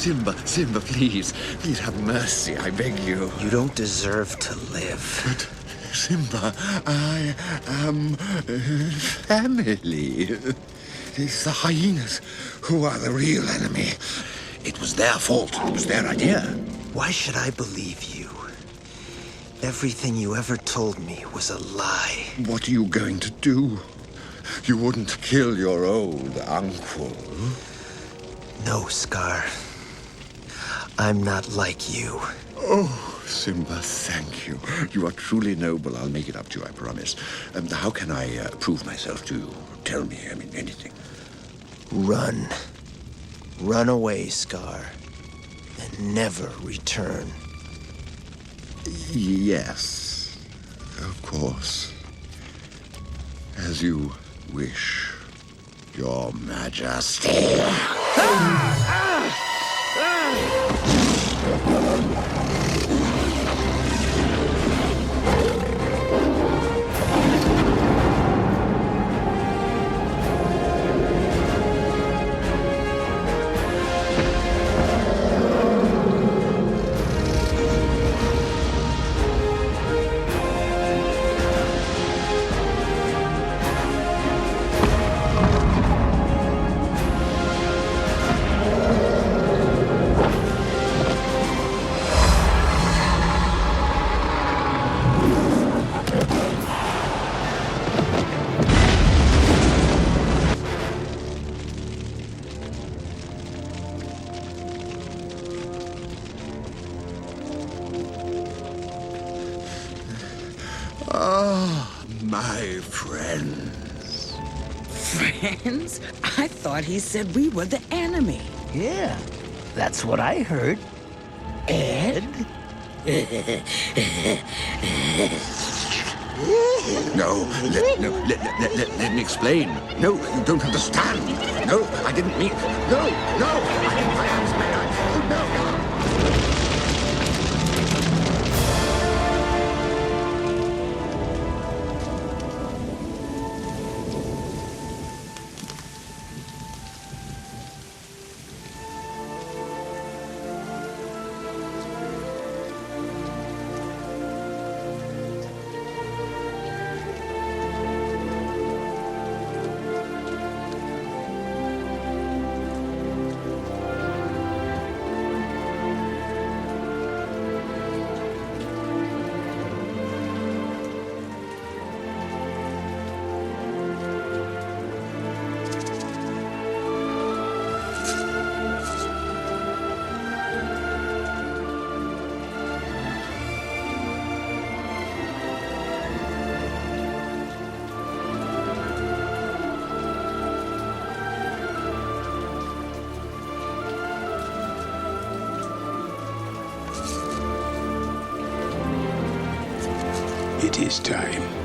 Simba, please. Please have mercy, I beg you. You don't deserve to live. But, Simba, I am family. It's the hyenas who are the real enemy. It was their fault. It was their idea. Why should I believe you? Everything you ever told me was a lie. What are you going to do? You wouldn't kill your old uncle. No, Scar. I'm not like you. Oh, Simba, thank you. You are truly noble. I'll make it up to you, I promise. How can I prove myself to you? Tell me, anything. Run. Run away, Scar. And never return. Yes, of course. As you wish, Your Majesty. Ah, my friends. Friends? I thought he said we were the enemy. Yeah, that's what I heard. Ed? No, let me explain. No, you don't understand. No, I didn't mean... No, I didn't finance me. Oh, no. It is time.